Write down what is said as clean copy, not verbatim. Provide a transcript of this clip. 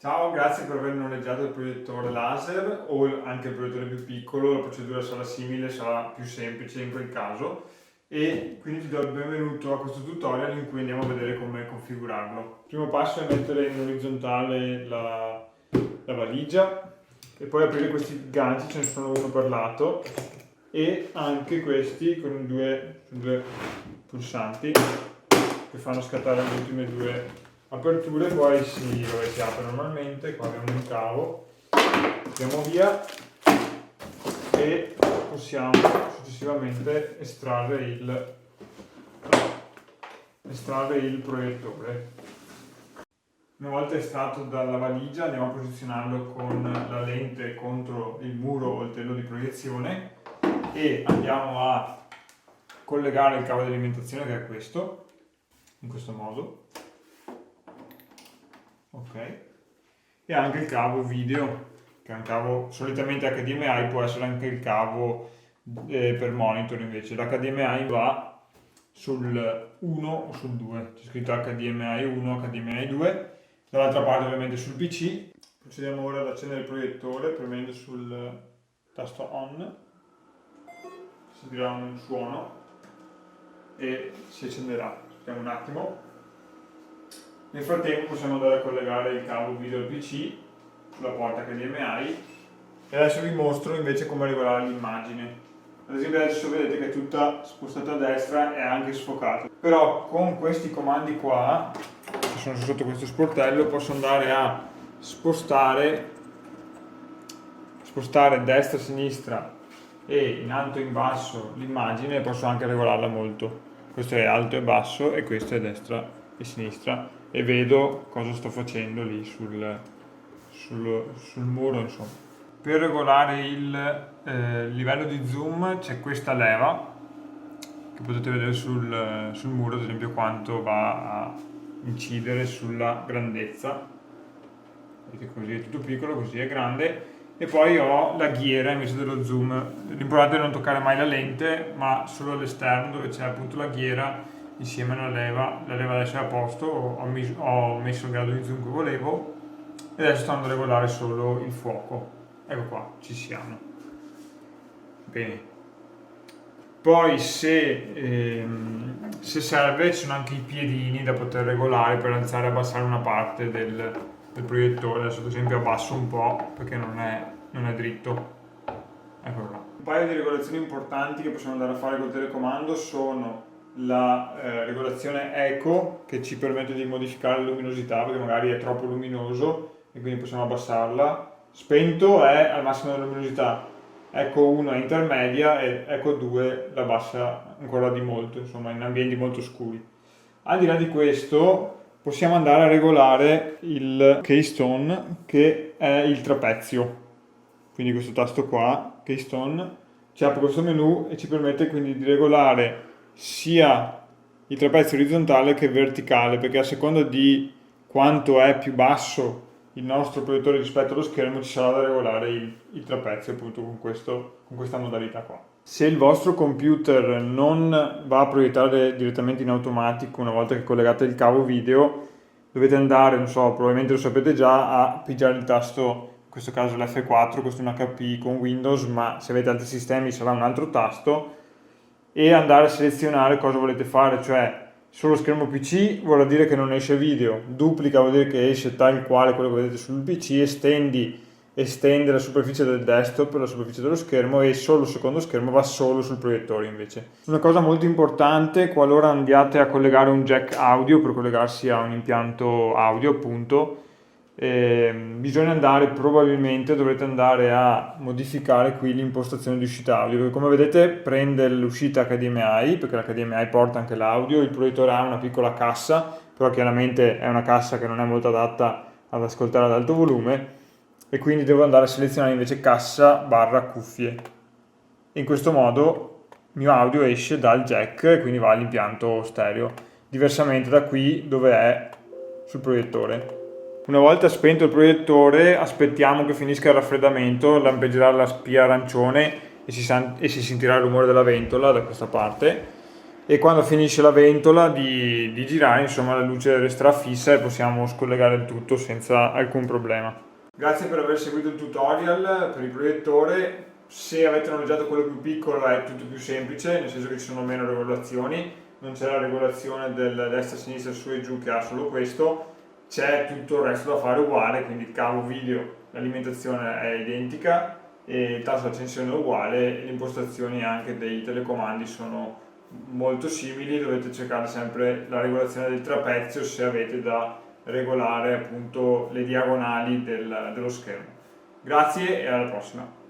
Ciao, grazie per aver noleggiato il proiettore laser o anche il proiettore più piccolo. La procedura sarà simile, sarà più semplice in quel caso, e quindi ti do il benvenuto a questo tutorial in cui andiamo a vedere come configurarlo. Il primo passo è mettere in orizzontale la valigia e poi aprire questi ganci, ce ne sono uno per lato, e anche questi con due pulsanti che fanno scattare le ultime due aperture. Poi si apre normalmente. Qua abbiamo un cavo, tiriamo via e possiamo successivamente estrarre il proiettore. Una volta estratto dalla valigia andiamo a posizionarlo con la lente contro il muro o il telo di proiezione e andiamo a collegare il cavo di alimentazione, che è questo, in questo modo. Ok, e anche il cavo video, che è un cavo solitamente HDMI, può essere anche il cavo per monitor. Invece l'HDMI va sul 1 o sul 2, c'è scritto HDMI 1, HDMI 2, dall'altra parte ovviamente sul PC. Procediamo ora ad accendere il proiettore premendo sul tasto on, sentirà un suono e si accenderà. Aspettiamo un attimo. Nel frattempo possiamo andare a collegare il cavo video al PC sulla porta HDMI e adesso vi mostro invece come regolare l'immagine. Ad esempio adesso vedete che è tutta spostata a destra e anche sfocata, però con questi comandi qua, che sono sotto questo sportello, posso andare a spostare destra, sinistra e in alto e in basso l'immagine, e posso anche regolarla molto. Questo è alto e basso e questo è destra e sinistra, e vedo cosa sto facendo lì sul muro, insomma. Per regolare il livello di zoom c'è questa leva che potete vedere sul muro, ad esempio, quanto va a incidere sulla grandezza. Vedete, così è tutto piccolo, così è grande. E poi ho la ghiera invece dello zoom. L'importante è non toccare mai la lente, ma solo all'esterno dove c'è appunto la ghiera insieme alla leva. La leva adesso è a posto, ho messo il grado di zoom che volevo e adesso sto andando a regolare solo il fuoco. Ecco qua, ci siamo. Bene. Poi se serve ci sono anche i piedini da poter regolare per alzare e abbassare una parte del proiettore. Adesso ad esempio abbasso un po' perché non è dritto. Eccolo là. Un paio di regolazioni importanti che possiamo andare a fare col telecomando sono la regolazione eco, che ci permette di modificare la luminosità perché magari è troppo luminoso e quindi possiamo abbassarla. Spento è al massimo della luminosità, eco 1 è intermedia e eco 2 la abbassa ancora di molto, insomma in ambienti molto scuri. Al di là di questo possiamo andare a regolare il keystone, che è il trapezio, quindi questo tasto qua, keystone, ci apre questo menu e ci permette quindi di regolare sia il trapezio orizzontale che verticale, perché a seconda di quanto è più basso il nostro proiettore rispetto allo schermo ci sarà da regolare il trapezio appunto con questa modalità qua. Se il vostro computer non va a proiettare direttamente in automatico una volta che collegate il cavo video, dovete andare, non so, probabilmente lo sapete già, a pigiare il tasto, in questo caso l'F4, questo è un HP con Windows, ma se avete altri sistemi sarà un altro tasto, e andare a selezionare cosa volete fare, cioè solo schermo PC vuol dire che non esce video, duplica vuol dire che esce tal quale quello che vedete sul PC, estende la superficie del desktop, la superficie dello schermo, e solo il secondo schermo va solo sul proiettore invece. Una cosa molto importante, qualora andiate a collegare un jack audio per collegarsi a un impianto audio appunto, bisogna dovrete andare a modificare qui l'impostazione di uscita audio, perché come vedete prende l'uscita HDMI, perché l'HDMI porta anche l'audio, il proiettore ha una piccola cassa, però chiaramente è una cassa che non è molto adatta ad ascoltare ad alto volume, e quindi devo andare a selezionare invece cassa barra cuffie. In questo modo il mio audio esce dal jack e quindi va all'impianto stereo, diversamente da qui dove è sul proiettore. Una volta spento il proiettore aspettiamo che finisca il raffreddamento, lampeggerà la spia arancione e si sentirà il rumore della ventola da questa parte. e quando finisce la ventola di girare, insomma, la luce resterà fissa e possiamo scollegare il tutto senza alcun problema. Grazie per aver seguito il tutorial per il proiettore. Se avete noleggiato quello più piccolo è tutto più semplice, nel senso che ci sono meno regolazioni, non c'è la regolazione del destra-sinistra su e giù che ha solo questo, c'è tutto il resto da fare uguale, quindi il cavo video, l'alimentazione è identica, e il tasto d'accensione è uguale, le impostazioni anche dei telecomandi sono molto simili, dovete cercare sempre la regolazione del trapezio se avete da regolare appunto le diagonali dello schermo. Grazie e alla prossima!